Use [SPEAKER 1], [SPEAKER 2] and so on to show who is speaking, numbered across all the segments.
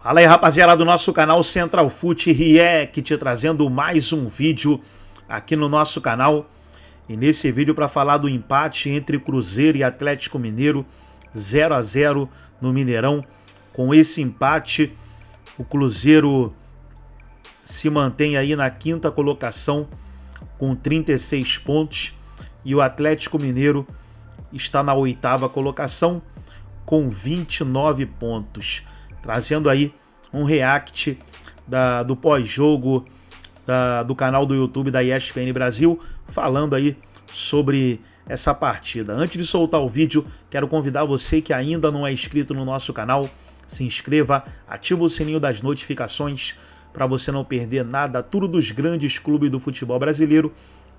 [SPEAKER 1] Fala aí, rapaziada do nosso canal Central Foot React, trazendo mais um vídeo aqui no nosso canal. E nesse vídeo para falar do empate entre Cruzeiro e Atlético Mineiro, 0 a 0 no Mineirão. Com esse empate, o Cruzeiro se mantém aí na quinta colocação com 36 pontos e o Atlético Mineiro está na oitava colocação com 29 pontos. Trazendo aí um react do pós-jogo do canal do YouTube da ESPN Brasil, falando aí sobre essa partida. Antes de soltar o vídeo, quero convidar você que ainda não é inscrito no nosso canal, se inscreva, ativa o sininho das notificações para você não perder nada. Tudo dos grandes clubes do futebol brasileiro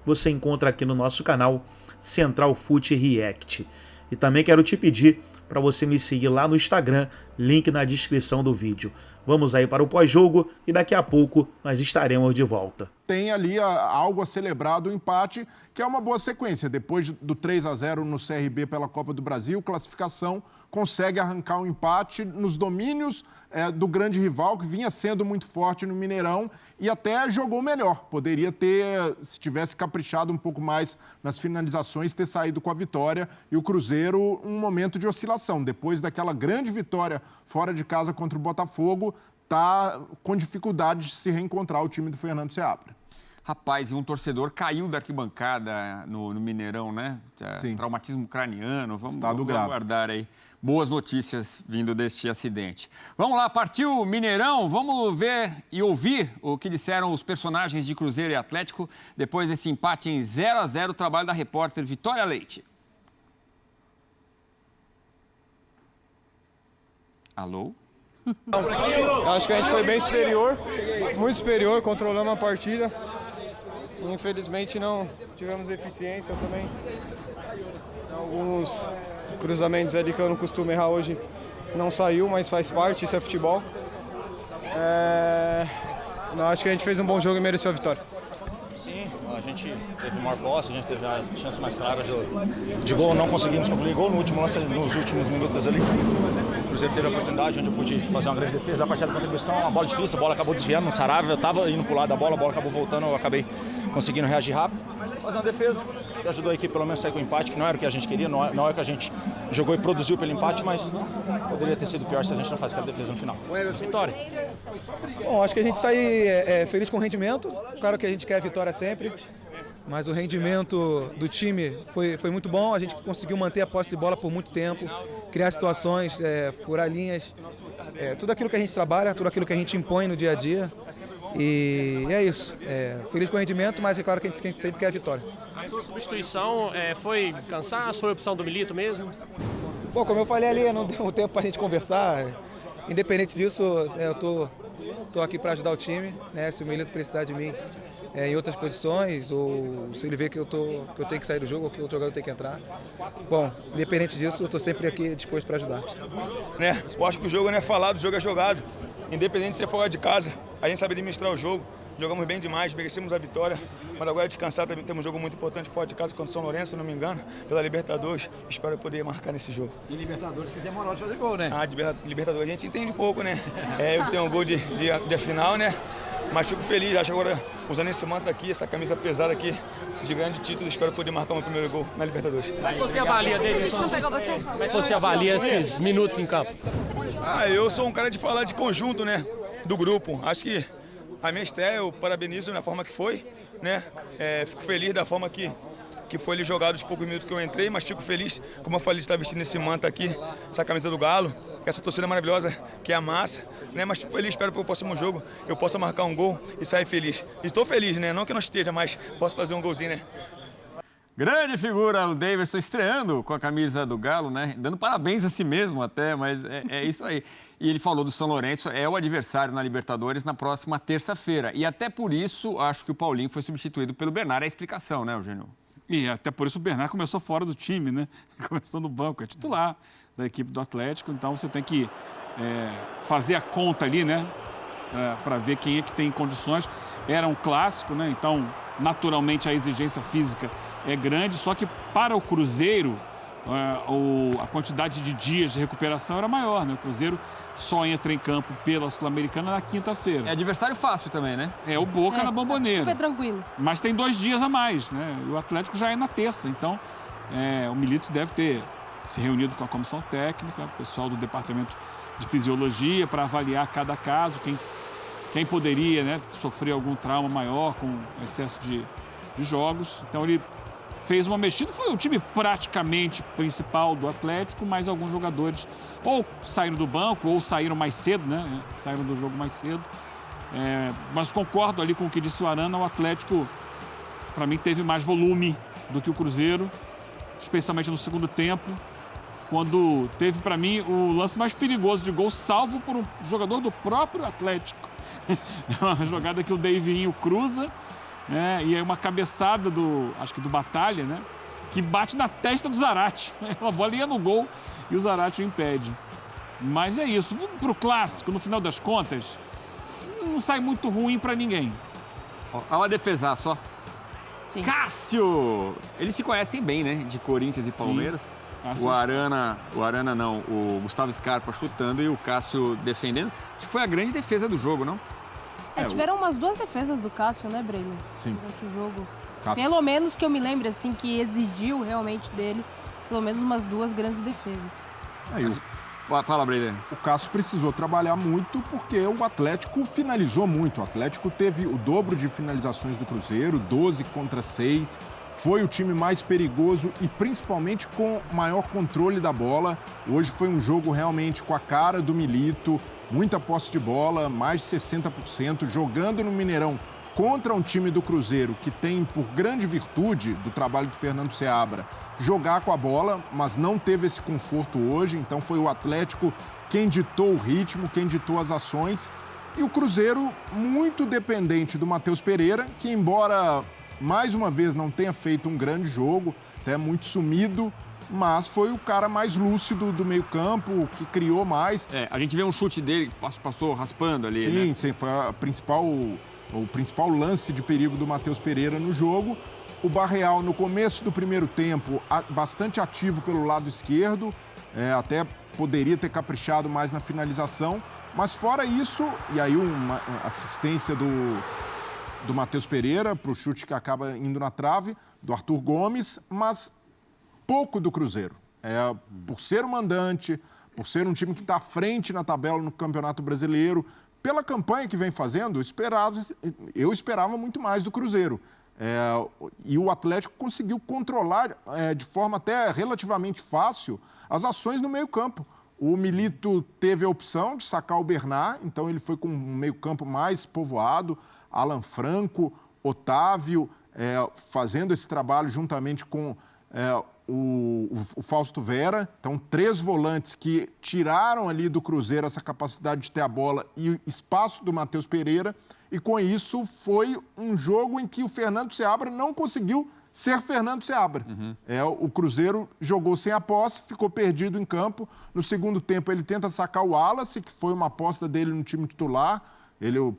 [SPEAKER 1] você encontra aqui no nosso canal Central Foot React. E também quero te pedir para você me seguir lá no Instagram, link na descrição do vídeo. Vamos aí para o pós-jogo e daqui a pouco nós estaremos de volta.
[SPEAKER 2] Tem ali algo a celebrar do empate, que é uma boa sequência. Depois do 3 a 0 no CRB pela Copa do Brasil, classificação, consegue arrancar um empate nos domínios do grande rival, que vinha sendo muito forte no Mineirão e até jogou melhor. Poderia ter, se tivesse caprichado um pouco mais nas finalizações, ter saído com a vitória. E o Cruzeiro, um momento de oscilação. Depois daquela grande vitória fora de casa contra o Botafogo, está com dificuldade de se reencontrar o time do Fernando Seabra.
[SPEAKER 3] Rapaz, e um torcedor caiu da arquibancada no Mineirão, né?
[SPEAKER 2] Sim.
[SPEAKER 3] Traumatismo craniano. Vamos
[SPEAKER 2] grave.
[SPEAKER 3] aguardar aí. Boas notícias vindo deste acidente. Vamos lá, partiu Mineirão. Vamos ver e ouvir o que disseram os personagens de Cruzeiro e Atlético depois desse empate em 0 a 0, o trabalho da repórter Vitória Leite. Alô?
[SPEAKER 4] Acho que a gente foi bem superior, muito superior, controlamos a partida. Infelizmente não tivemos eficiência também. Alguns cruzamentos ali que eu não costumo errar hoje não saiu, mas faz parte, isso é futebol. Acho que a gente fez um bom jogo e mereceu a vitória.
[SPEAKER 5] Sim, a gente teve maior posse, a gente teve as chances mais claras de gol, não conseguimos concluir gol no último lance, nos últimos minutos ali. O Cruzeiro teve a oportunidade onde eu pude fazer uma grande defesa, a partir da contribuição, uma bola difícil, a bola acabou desviando no Saravia, eu estava indo pro lado da bola, a bola acabou voltando, eu acabei conseguindo reagir rápido, fazer uma defesa que ajudou a equipe pelo menos a sair com o empate, que não era o que a gente queria, não é o que a gente jogou e produziu pelo empate, mas poderia ter sido pior se a gente não faz aquela defesa no final. Vitória.
[SPEAKER 4] Bom, acho que a gente sai feliz com o rendimento, claro que a gente quer a vitória sempre, mas o rendimento do time foi muito bom, a gente conseguiu manter a posse de bola por muito tempo, criar situações, furar linhas, tudo aquilo que a gente trabalha, tudo aquilo que a gente impõe no dia a dia. E é isso, feliz com o rendimento, mas é claro que a gente sempre quer a vitória.
[SPEAKER 6] A sua substituição foi cansaço, foi opção do Milito mesmo?
[SPEAKER 4] Bom, como eu falei ali, não deu tempo para a gente conversar. Independente disso, eu tô aqui para ajudar o time, né? Se o Milito precisar de mim em outras posições, ou se ele vê que eu tenho que sair do jogo, ou que o outro jogador tem que entrar. Bom, independente disso, eu estou sempre aqui disposto para ajudar.
[SPEAKER 7] Eu acho que o jogo não é falado, o jogo é jogado. Independente de ser fora de casa, a gente sabe administrar o jogo. Jogamos bem demais, merecemos a vitória, mas agora é descansar, também temos um jogo muito importante fora de casa contra o São Lourenço, se não me engano, pela Libertadores. Espero poder marcar nesse jogo.
[SPEAKER 8] E Libertadores você demorou de fazer gol, né?
[SPEAKER 7] De Libertadores a gente entende pouco, né? Eu tenho um gol de final, né? Mas fico feliz, acho que agora usando esse manto aqui, essa camisa pesada aqui, de grande título, espero poder marcar o meu primeiro gol na Libertadores.
[SPEAKER 6] Como é que você avalia, Davidson? Como é que você avalia esses minutos em campo?
[SPEAKER 7] Eu sou um cara de falar de conjunto, né? Do grupo. Acho que a minha estreia, eu parabenizo na forma que foi, né? Fico feliz da forma que foi ele jogado os poucos minutos que eu entrei, mas fico feliz, como eu falei, de estar vestindo esse manto aqui, essa camisa do Galo, essa torcida maravilhosa que é a massa, né? Mas fico feliz, espero que no próximo jogo eu possa marcar um gol e sair feliz. Estou feliz, né? Não que eu não esteja, mas posso fazer um golzinho, né?
[SPEAKER 3] Grande figura, o Davidson estreando com a camisa do Galo, né? Dando parabéns a si mesmo até, mas é isso aí. E ele falou do São Lourenço, é o adversário na Libertadores na próxima terça-feira. E até por isso, acho que o Paulinho foi substituído pelo Bernard. É a explicação, né, Eugênio?
[SPEAKER 9] E até por isso o Bernard começou fora do time, né? Começou no banco, é titular da equipe do Atlético. Então você tem que fazer a conta ali, né? Para ver quem é que tem condições. Era um clássico, né? Então, naturalmente, a exigência física é grande. Só que para o Cruzeiro, a quantidade de dias de recuperação era maior, né? O Cruzeiro só entra em campo pela Sul-Americana na quinta-feira.
[SPEAKER 3] É adversário fácil também, né?
[SPEAKER 9] É o Boca na Bombonera.
[SPEAKER 10] Super tranquilo.
[SPEAKER 9] Mas tem 2 dias a mais, né? E o Atlético já é na terça, então o Milito deve ter se reunido com a comissão técnica, o pessoal do departamento de fisiologia para avaliar cada caso, quem poderia, né, sofrer algum trauma maior com excesso de jogos. Então ele fez uma mexida, foi o time praticamente principal do Atlético, mas alguns jogadores ou saíram do banco ou saíram mais cedo, né? Saíram do jogo mais cedo. Mas concordo ali com o que disse o Arana, o Atlético, para mim, teve mais volume do que o Cruzeiro, especialmente no segundo tempo, quando teve, para mim, o lance mais perigoso de gol, salvo por um jogador do próprio Atlético. Uma jogada que o Davinho cruza, né? E é uma cabeçada acho que do Batalha, né? Que bate na testa do Zarate. A bola ia no gol e o Zarate o impede. Mas é isso. Para o clássico, no final das contas, não sai muito ruim para ninguém.
[SPEAKER 3] Olha uma defesa só.
[SPEAKER 10] Sim.
[SPEAKER 3] Cássio! Eles se conhecem bem, né? De Corinthians e Palmeiras. Sim. O Arana não, o Gustavo Scarpa chutando e o Cássio defendendo. Acho que foi a grande defesa do jogo, não?
[SPEAKER 10] Tiveram umas 2 defesas do Cássio, né, Breilo?
[SPEAKER 2] Sim.
[SPEAKER 10] Durante o jogo.
[SPEAKER 2] Cássio.
[SPEAKER 10] Pelo menos que eu me lembre, assim, que exigiu realmente dele, pelo menos umas 2 grandes defesas.
[SPEAKER 3] Fala, Breilo.
[SPEAKER 2] O Cássio precisou trabalhar muito porque o Atlético finalizou muito. O Atlético teve o dobro de finalizações do Cruzeiro, 12 contra 6. Foi o time mais perigoso e principalmente com maior controle da bola. Hoje foi um jogo realmente com a cara do Milito, muita posse de bola, mais de 60%, jogando no Mineirão contra um time do Cruzeiro que tem por grande virtude do trabalho do Fernando Seabra jogar com a bola, mas não teve esse conforto hoje. Então foi o Atlético quem ditou o ritmo, quem ditou as ações. E o Cruzeiro muito dependente do Matheus Pereira, que embora mais uma vez não tenha feito um grande jogo, até muito sumido, mas foi o cara mais lúcido do meio-campo, que criou mais.
[SPEAKER 3] A gente vê um chute dele que passou raspando ali, né?
[SPEAKER 2] Sim, foi o principal lance de perigo do Matheus Pereira no jogo. O Barreal, no começo do primeiro tempo, bastante ativo pelo lado esquerdo, até poderia ter caprichado mais na finalização, mas fora isso, e aí uma assistência do Matheus Pereira para o chute que acaba indo na trave, do Arthur Gomes, mas pouco do Cruzeiro. Por ser o mandante, por ser um time que está à frente na tabela no Campeonato Brasileiro, pela campanha que vem fazendo, eu esperava muito mais do Cruzeiro. E o Atlético conseguiu controlar de forma até relativamente fácil as ações no meio-campo. O Milito teve a opção de sacar o Bernard, então ele foi com um meio-campo mais povoado, Alan Franco, Otávio, fazendo esse trabalho juntamente com o Fausto Vera. Então, 3 volantes que tiraram ali do Cruzeiro essa capacidade de ter a bola e o espaço do Matheus Pereira. E com isso foi um jogo em que o Fernando Seabra não conseguiu ser Fernando Seabra. O Cruzeiro jogou sem a posse, ficou perdido em campo. No segundo tempo ele tenta sacar o Wallace, que foi uma aposta dele no time titular. Eu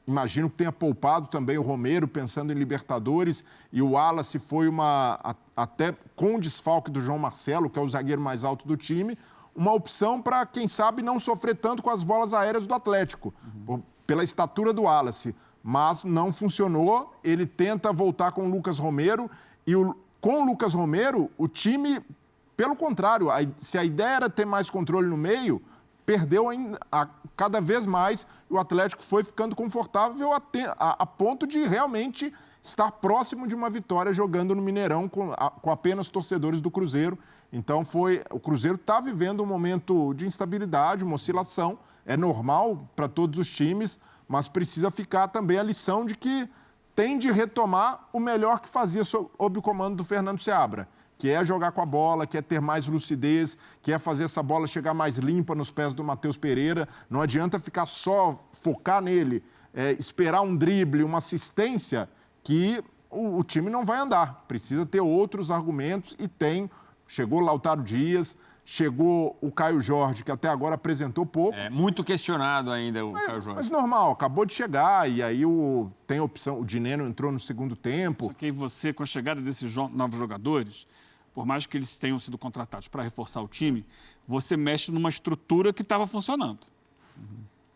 [SPEAKER 2] imagino que tenha poupado também o Romero, pensando em Libertadores, e o Wallace foi até com o desfalque do João Marcelo, que é o zagueiro mais alto do time, uma opção para, quem sabe, não sofrer tanto com as bolas aéreas do Atlético, pela estatura do Wallace. Mas não funcionou, ele tenta voltar com o Lucas Romero, e com o Lucas Romero, o time, pelo contrário, se a ideia era ter mais controle no meio, perdeu cada vez mais, e o Atlético foi ficando confortável a ponto de realmente estar próximo de uma vitória jogando no Mineirão com apenas torcedores do Cruzeiro. Então o Cruzeiro está vivendo um momento de instabilidade, uma oscilação, é normal para todos os times, mas precisa ficar também a lição de que tem de retomar o melhor que fazia sob o comando do Fernando Seabra, que é jogar com a bola, que é ter mais lucidez, que é fazer essa bola chegar mais limpa nos pés do Matheus Pereira. Não adianta ficar só, focar nele, esperar um drible, uma assistência, que o time não vai andar. Precisa ter outros argumentos e tem. Chegou o Lautaro Dias, chegou o Caio Jorge, que até agora apresentou pouco.
[SPEAKER 3] Muito questionado ainda o Caio Jorge.
[SPEAKER 2] Mas normal, acabou de chegar e aí tem a opção, o Dineno entrou no segundo tempo.
[SPEAKER 9] Só que aí você, com a chegada desses novos jogadores, por mais que eles tenham sido contratados para reforçar o time, você mexe numa estrutura que estava funcionando.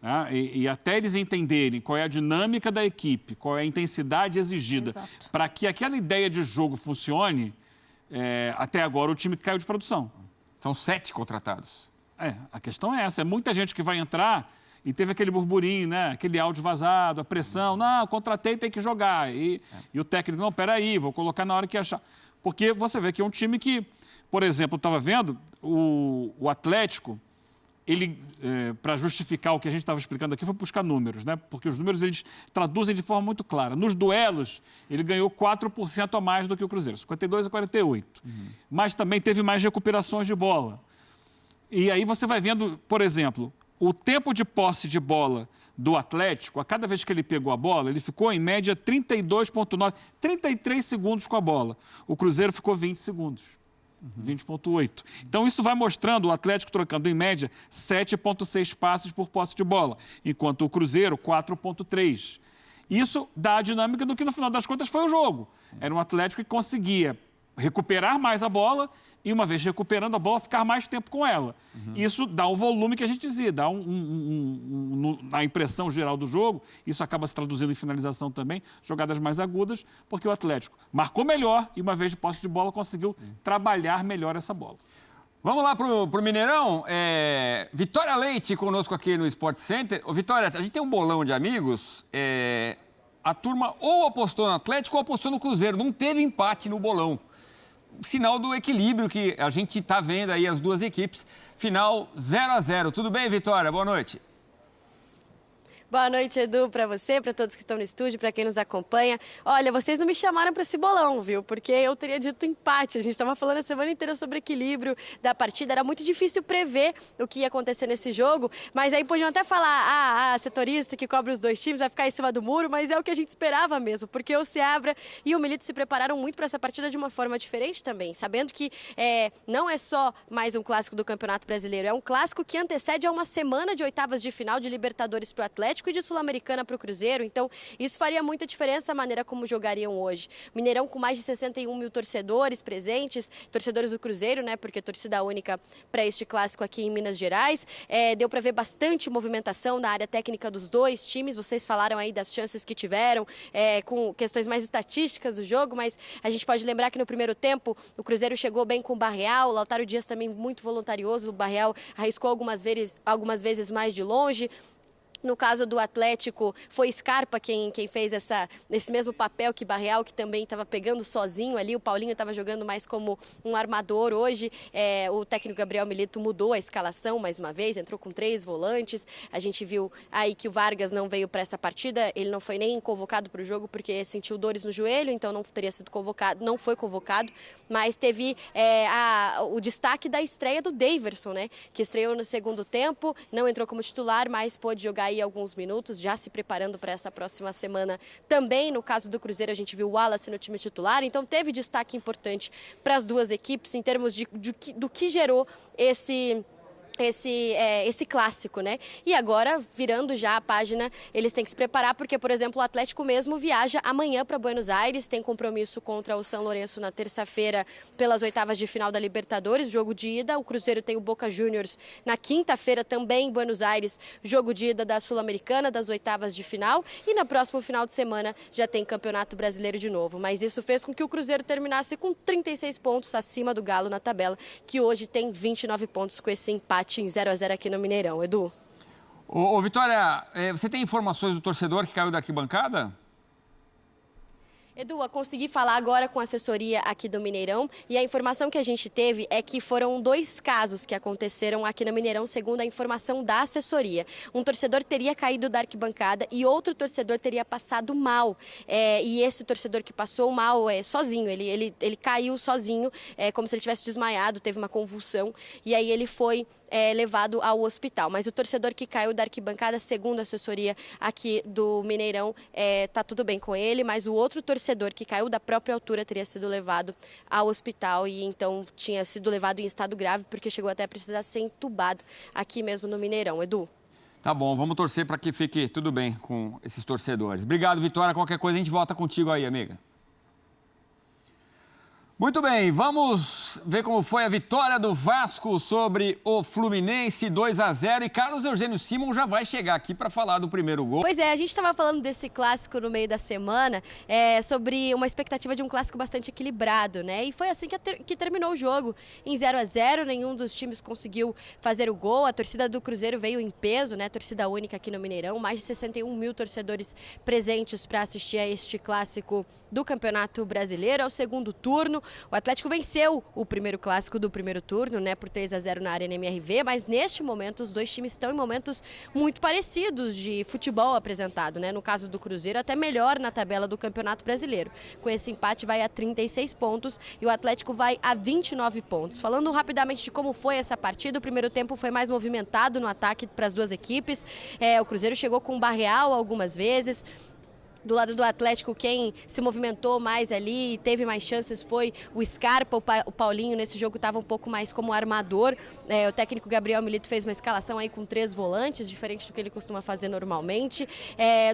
[SPEAKER 9] Tá? E até eles entenderem qual é a dinâmica da equipe, qual é a intensidade exigida para que aquela ideia de jogo funcione, até agora o time caiu de produção.
[SPEAKER 3] São 7 contratados.
[SPEAKER 9] A questão é essa, é muita gente que vai entrar e teve aquele burburinho, né? Aquele áudio vazado, a pressão, não, contratei, tem que jogar. E o técnico, não, peraí, vou colocar na hora que achar. Porque você vê que é um time que, por exemplo, eu estava vendo, o Atlético, ele, para justificar o que a gente estava explicando aqui, foi buscar números, né? Porque os números eles traduzem de forma muito clara. Nos duelos, ele ganhou 4% a mais do que o Cruzeiro, 52 a 48. Mas também teve mais recuperações de bola. E aí você vai vendo, por exemplo, o tempo de posse de bola do Atlético, a cada vez que ele pegou a bola, ele ficou em média 32,9, 33 segundos com a bola. O Cruzeiro ficou 20 segundos. 20,8. Então, isso vai mostrando o Atlético trocando, em média, 7,6 passes por posse de bola, enquanto o Cruzeiro, 4,3. Isso dá a dinâmica do que, no final das contas, foi o jogo. Era um Atlético que conseguia recuperar mais a bola e, uma vez recuperando a bola, ficar mais tempo com ela. Isso dá o volume que a gente dizia, dá a impressão geral do jogo. Isso acaba se traduzindo em finalização também, jogadas mais agudas, porque o Atlético marcou melhor e, uma vez de posse de bola, conseguiu trabalhar melhor essa bola.
[SPEAKER 3] Vamos lá pro Mineirão. Vitória Leite conosco aqui no Sport Center. Ô, Vitória, a gente tem um bolão de amigos. A turma ou apostou no Atlético ou apostou no Cruzeiro. Não teve empate no bolão. Sinal do equilíbrio que a gente está vendo aí as duas equipes. Final 0-0. Tudo bem, Vitória? Boa noite.
[SPEAKER 11] Boa noite, Edu, para você, para todos que estão no estúdio, para quem nos acompanha. Olha, vocês não me chamaram para esse bolão, viu? Porque eu teria dito empate. A gente estava falando a semana inteira sobre equilíbrio da partida. Era muito difícil prever o que ia acontecer nesse jogo. Mas aí podiam até falar, a setorista que cobre os dois times vai ficar em cima do muro. Mas é o que a gente esperava mesmo. Porque o Seabra e o Milito se prepararam muito para essa partida de uma forma diferente também. Sabendo que não é só mais um clássico do Campeonato Brasileiro. É um clássico que antecede a uma semana de oitavas de final de Libertadores para o Atlético e de Sul-Americana para o Cruzeiro, então isso faria muita diferença a maneira como jogariam hoje. Mineirão com mais de 61 mil torcedores presentes, torcedores do Cruzeiro, né, porque torcida única para este clássico aqui em Minas Gerais. Deu para ver bastante movimentação na área técnica dos dois times, vocês falaram aí das chances que tiveram, com questões mais estatísticas do jogo, mas a gente pode lembrar que no primeiro tempo o Cruzeiro chegou bem com o Barreal, o Lautaro Dias também muito voluntarioso, o Barreal arriscou algumas vezes mais de longe. No caso do Atlético, foi Scarpa quem fez esse mesmo papel que Barreal, que também estava pegando sozinho ali. O Paulinho estava jogando mais como um armador. Hoje, o técnico Gabriel Milito mudou a escalação mais uma vez, entrou com 3 volantes. A gente viu aí que o Vargas não veio para essa partida, ele não foi nem convocado para o jogo porque sentiu dores no joelho, então não teria sido convocado, não foi convocado, mas teve o destaque da estreia do Daverson, né? Que estreou no segundo tempo, não entrou como titular, mas pôde jogar aí alguns minutos, já se preparando para essa próxima semana. Também, no caso do Cruzeiro, a gente viu o Wallace no time titular, então teve destaque importante para as duas equipes em termos do que gerou esse clássico, né? E agora, virando já a página, eles têm que se preparar porque, por exemplo, o Atlético mesmo viaja amanhã para Buenos Aires, tem compromisso contra o São Lourenço na terça-feira pelas oitavas de final da Libertadores, jogo de ida. O Cruzeiro tem o Boca Juniors na quinta-feira também em Buenos Aires, jogo de ida da Sul-Americana, das oitavas de final. E no próximo final de semana já tem Campeonato Brasileiro de novo. Mas isso fez com que o Cruzeiro terminasse com 36 pontos acima do Galo na tabela, que hoje tem 29 pontos com esse empate em 0-0 aqui no Mineirão. Edu?
[SPEAKER 3] Ô, Vitória, você tem informações do torcedor que caiu da arquibancada?
[SPEAKER 11] Edu, eu consegui falar agora com a assessoria aqui do Mineirão e a informação que a gente teve é que foram 2 casos que aconteceram aqui no Mineirão, segundo a informação da assessoria. Um torcedor teria caído da arquibancada e outro torcedor teria passado mal. E esse torcedor que passou mal sozinho, ele caiu sozinho, como se ele tivesse desmaiado, teve uma convulsão e aí ele foi levado ao hospital. Mas o torcedor que caiu da arquibancada, segundo a assessoria aqui do Mineirão, tá tudo bem com ele, mas o outro torcedor que caiu da própria altura teria sido levado ao hospital e então tinha sido levado em estado grave porque chegou até a precisar ser entubado aqui mesmo no Mineirão. Edu?
[SPEAKER 3] Tá bom, vamos torcer para que fique tudo bem com esses torcedores. Obrigado, Vitória. Qualquer coisa a gente volta contigo aí, amiga. Muito bem, vamos ver como foi a vitória do Vasco sobre o Fluminense, 2-0. E Carlos Eugênio Simon já vai chegar aqui para falar do primeiro gol.
[SPEAKER 11] Pois é, a gente estava falando desse clássico no meio da semana, sobre uma expectativa de um clássico bastante equilibrado, né? E foi assim que terminou o jogo, em 0-0, nenhum dos times conseguiu fazer o gol. A torcida do Cruzeiro veio em peso, né? Torcida única aqui no Mineirão, mais de 61 mil torcedores presentes para assistir a este clássico do Campeonato Brasileiro. É o segundo turno. O Atlético venceu o primeiro clássico do primeiro turno, né, por 3-0 na Arena MRV, mas neste momento os dois times estão em momentos muito parecidos de futebol apresentado, né? No caso do Cruzeiro, até melhor na tabela do Campeonato Brasileiro. Com esse empate vai a 36 pontos e o Atlético vai a 29 pontos. Falando rapidamente de como foi essa partida, o primeiro tempo foi mais movimentado no ataque para as duas equipes. O Cruzeiro chegou com o Barreal algumas vezes. Do lado do Atlético, quem se movimentou mais ali e teve mais chances foi o Scarpa. O Paulinho nesse jogo estava um pouco mais como armador. O técnico Gabriel Milito fez uma escalação aí com 3 volantes, diferente do que ele costuma fazer normalmente.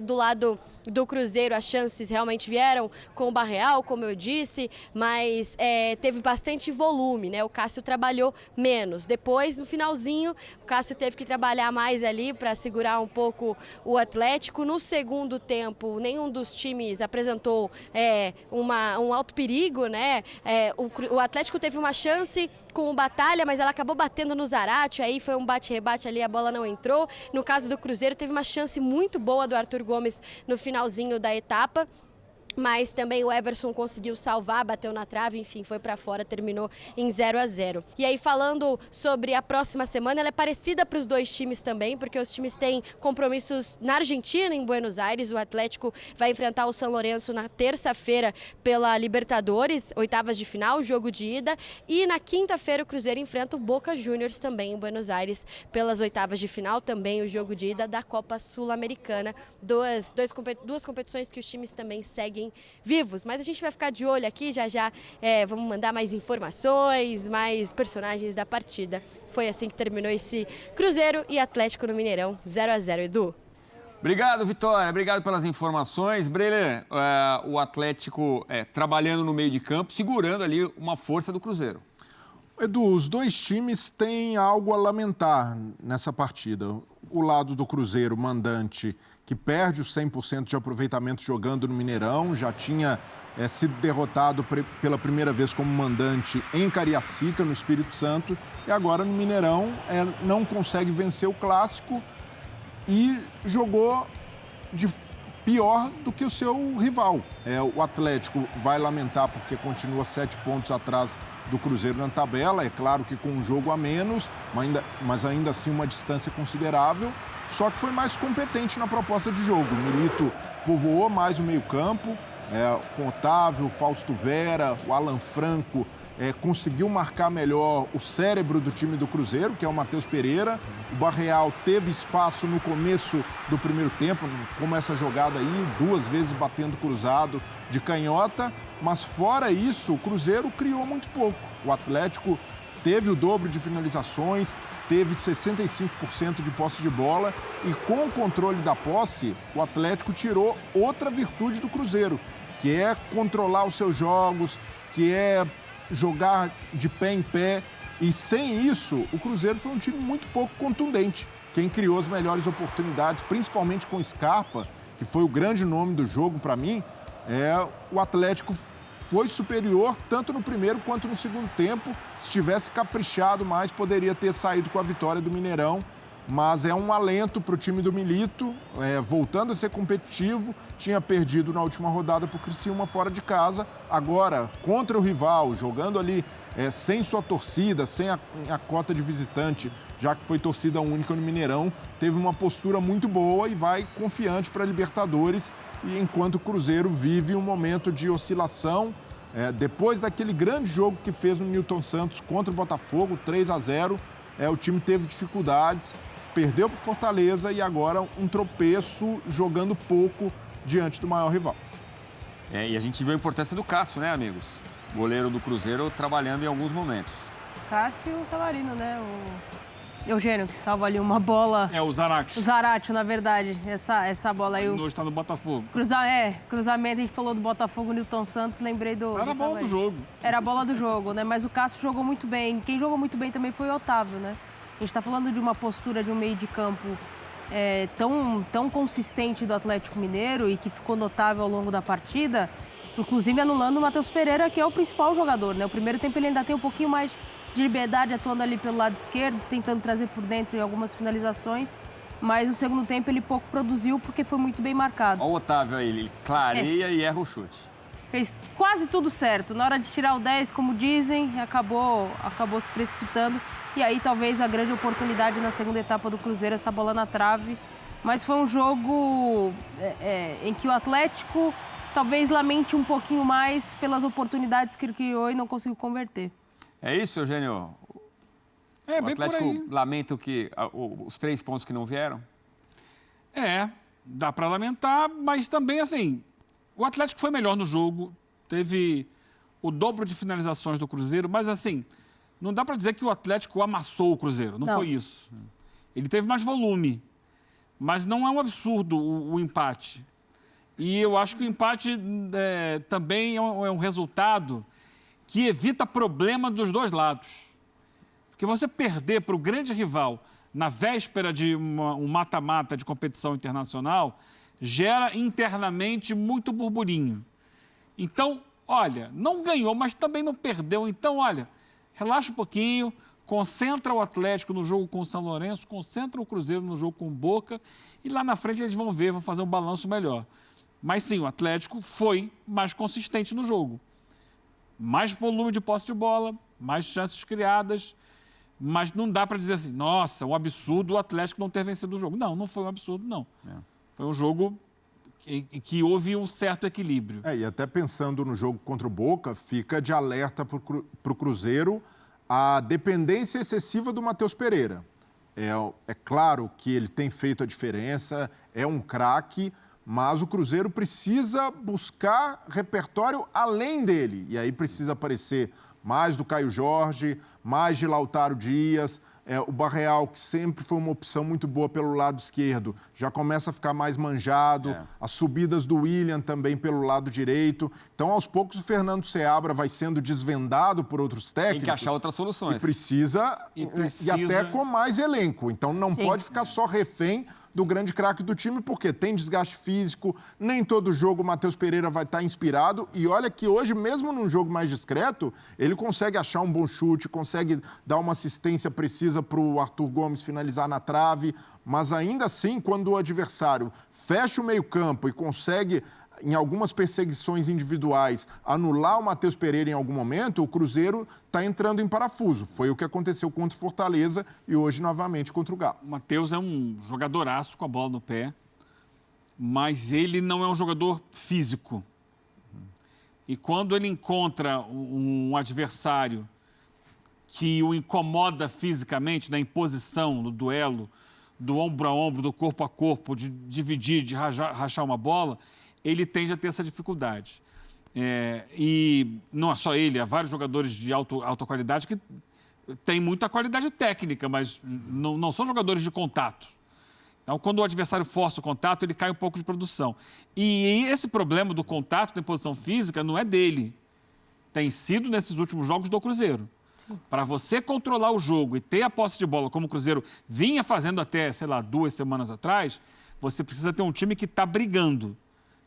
[SPEAKER 11] Do lado do Cruzeiro, as chances realmente vieram com o Barreal, como eu disse, mas teve bastante volume, né? O Cássio trabalhou menos. Depois, no finalzinho, o Cássio teve que trabalhar mais ali para segurar um pouco o Atlético. No segundo tempo, nenhum dos times apresentou um alto perigo, né? O Atlético teve uma chance com o Batalha, mas ela acabou batendo no Zarate, aí foi um bate-rebate ali, a bola não entrou. No caso do Cruzeiro, teve uma chance muito boa do Arthur Gomes no finalzinho da etapa. Mas também o Everson conseguiu salvar, bateu na trave, enfim, foi para fora, terminou em 0-0. E aí, falando sobre a próxima semana, ela é parecida para os dois times também, porque os times têm compromissos na Argentina, em Buenos Aires. O Atlético vai enfrentar o São Lourenço na terça-feira pela Libertadores, oitavas de final, jogo de ida. E na quinta-feira o Cruzeiro enfrenta o Boca Juniors também em Buenos Aires pelas oitavas de final, também o jogo de ida da Copa Sul-Americana. Duas competições que os times também seguem vivos, mas a gente vai ficar de olho aqui, já vamos mandar mais informações, mais personagens da partida. Foi assim que terminou esse Cruzeiro e Atlético no Mineirão, 0-0, Edu.
[SPEAKER 3] Obrigado, Vitória, obrigado pelas informações. Breler, o Atlético trabalhando no meio de campo, segurando ali uma força do Cruzeiro.
[SPEAKER 2] Edu, os dois times têm algo a lamentar nessa partida. O lado do Cruzeiro, mandante, que perde os 100% de aproveitamento jogando no Mineirão, já tinha sido derrotado pela primeira vez como mandante em Cariacica, no Espírito Santo, e agora no Mineirão não consegue vencer o Clássico e jogou pior do que o seu rival. O Atlético vai lamentar porque continua 7 pontos atrás do Cruzeiro na tabela, é claro que com um jogo a menos, mas ainda assim uma distância considerável. Só que foi mais competente na proposta de jogo. O Milito povoou mais o meio-campo, com Otávio, Fausto Vera, o Alan Franco, conseguiu marcar melhor o cérebro do time do Cruzeiro, que é o Matheus Pereira. O Barreal teve espaço no começo do primeiro tempo, como essa jogada aí, 2 vezes batendo cruzado de canhota. Mas fora isso, o Cruzeiro criou muito pouco. O Atlético teve o dobro de finalizações, teve 65% de posse de bola e com o controle da posse, o Atlético tirou outra virtude do Cruzeiro, que é controlar os seus jogos, que é jogar de pé em pé. E sem isso, o Cruzeiro foi um time muito pouco contundente. Quem criou as melhores oportunidades, principalmente com Scarpa, que foi o grande nome do jogo para mim, o Atlético foi superior tanto no primeiro quanto no segundo tempo. Se tivesse caprichado mais, poderia ter saído com a vitória do Mineirão. Mas é um alento para o time do Milito, voltando a ser competitivo. Tinha perdido na última rodada para o Criciúma fora de casa. Agora, contra o rival, jogando ali sem sua torcida, sem a cota de visitante, já que foi torcida única no Mineirão, teve uma postura muito boa e vai confiante para a Libertadores. E enquanto o Cruzeiro vive um momento de oscilação, depois daquele grande jogo que fez no Newton Santos contra o Botafogo, 3-0, o time teve dificuldades, perdeu para o Fortaleza e agora um tropeço jogando pouco diante do maior rival.
[SPEAKER 3] E a gente viu a importância do Cássio, né, amigos? Goleiro do Cruzeiro trabalhando em alguns momentos.
[SPEAKER 10] Cássio e o Savarino, né? Eugênio, que salva ali uma bola.
[SPEAKER 9] É, o Zarate.
[SPEAKER 10] O Zarate, na verdade. Essa bola aí.
[SPEAKER 9] Hoje está no Botafogo.
[SPEAKER 10] Cruzamento, a gente falou do Botafogo, Nilton Santos, lembrei do...
[SPEAKER 9] Era a bola do jogo.
[SPEAKER 10] Era a bola do jogo, né? Mas o Cássio jogou muito bem. Quem jogou muito bem também foi o Otávio, né? A gente está falando de uma postura de um meio de campo tão consistente do Atlético Mineiro e que ficou notável ao longo da partida, inclusive anulando o Matheus Pereira, que é o principal jogador, né? O primeiro tempo ele ainda tem um pouquinho mais de liberdade atuando ali pelo lado esquerdo, tentando trazer por dentro em algumas finalizações, mas no segundo tempo ele pouco produziu porque foi muito bem marcado.
[SPEAKER 3] Olha o Otávio aí, ele clareia e erra o chute.
[SPEAKER 10] Fez quase tudo certo. Na hora de tirar o 10, como dizem, acabou se precipitando. E aí talvez a grande oportunidade na segunda etapa do Cruzeiro, essa bola na trave. Mas foi um jogo em que o Atlético talvez lamente um pouquinho mais pelas oportunidades que ele criou e não conseguiu converter.
[SPEAKER 3] É isso, Eugênio?
[SPEAKER 9] É,
[SPEAKER 3] o
[SPEAKER 9] bem
[SPEAKER 3] Atlético
[SPEAKER 9] por aí.
[SPEAKER 3] lamenta os 3 pontos que não vieram?
[SPEAKER 9] Dá para lamentar, mas também, assim, o Atlético foi melhor no jogo, teve o dobro de finalizações do Cruzeiro, mas, assim, não dá para dizer que o Atlético amassou o Cruzeiro, não foi isso. Ele teve mais volume, mas não é um absurdo o empate. E eu acho que o empate também é um resultado que evita problema dos dois lados. Porque você perder para o grande rival na véspera de um mata-mata de competição internacional gera internamente muito burburinho. Então, olha, não ganhou, mas também não perdeu. Então, olha, relaxa um pouquinho, concentra o Atlético no jogo com o São Lourenço, concentra o Cruzeiro no jogo com o Boca e lá na frente eles vão ver, vão fazer um balanço melhor. Mas sim, o Atlético foi mais consistente no jogo. Mais volume de posse de bola, mais chances criadas, mas não dá para dizer assim, nossa, um absurdo o Atlético não ter vencido o jogo. Não, não foi um absurdo, não. Foi um jogo em que houve um certo equilíbrio.
[SPEAKER 2] E até pensando no jogo contra o Boca, fica de alerta para o Cruzeiro a dependência excessiva do Matheus Pereira. É claro que ele tem feito a diferença, é um craque, mas o Cruzeiro precisa buscar repertório além dele. E aí precisa aparecer mais do Caio Jorge, mais de Lautaro Dias. O Barreal, que sempre foi uma opção muito boa pelo lado esquerdo, já começa a ficar mais manjado. As subidas do William também pelo lado direito. Então, aos poucos, o Fernando Seabra vai sendo desvendado por outros técnicos.
[SPEAKER 3] Tem que achar outras soluções.
[SPEAKER 2] E precisa. E até com mais elenco. Então, não pode ficar só refém do grande craque do time, porque tem desgaste físico, nem todo jogo o Matheus Pereira vai estar inspirado. E olha que hoje, mesmo num jogo mais discreto, ele consegue achar um bom chute, consegue dar uma assistência precisa para o Arthur Gomes finalizar na trave. Mas ainda assim, quando o adversário fecha o meio-campo e consegue, em algumas perseguições individuais, anular o Matheus Pereira em algum momento, o Cruzeiro está entrando em parafuso. Foi o que aconteceu contra o Fortaleza e hoje novamente contra o Galo.
[SPEAKER 9] O Matheus é um jogadoraço com a bola no pé, mas ele não é um jogador físico. E quando ele encontra um adversário que o incomoda fisicamente, na imposição, no duelo, do ombro a ombro, do corpo a corpo, de dividir, de rachar uma bola, ele tende a ter essa dificuldade. E não é só ele, há vários jogadores de alta qualidade que têm muita qualidade técnica, mas não são jogadores de contato. Então, quando o adversário força o contato, ele cai um pouco de produção. E esse problema do contato, da imposição física, não é dele. Tem sido, nesses últimos jogos, do Cruzeiro. Para você controlar o jogo e ter a posse de bola, como o Cruzeiro vinha fazendo até, 2 semanas atrás, você precisa ter um time que está brigando.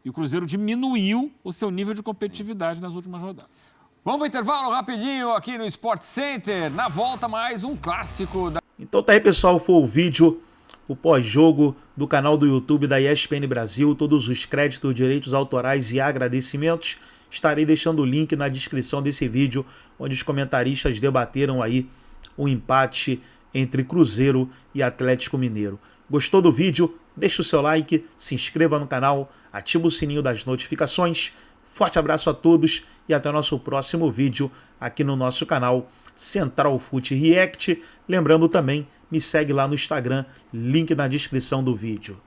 [SPEAKER 9] E o Cruzeiro diminuiu o seu nível de competitividade nas últimas rodadas.
[SPEAKER 3] Vamos para o intervalo rapidinho aqui no Sport Center. Na volta, mais um clássico da...
[SPEAKER 1] Então tá aí, pessoal, foi o vídeo, o pós-jogo do canal do YouTube da ESPN Brasil. Todos os créditos, direitos autorais e agradecimentos. Estarei deixando o link na descrição desse vídeo, onde os comentaristas debateram aí o empate entre Cruzeiro e Atlético Mineiro. Gostou do vídeo? Deixa o seu like, se inscreva no canal, ativa o sininho das notificações. Forte abraço a todos e até o nosso próximo vídeo aqui no nosso canal Central Fute React. Lembrando também, me segue lá no Instagram, link na descrição do vídeo.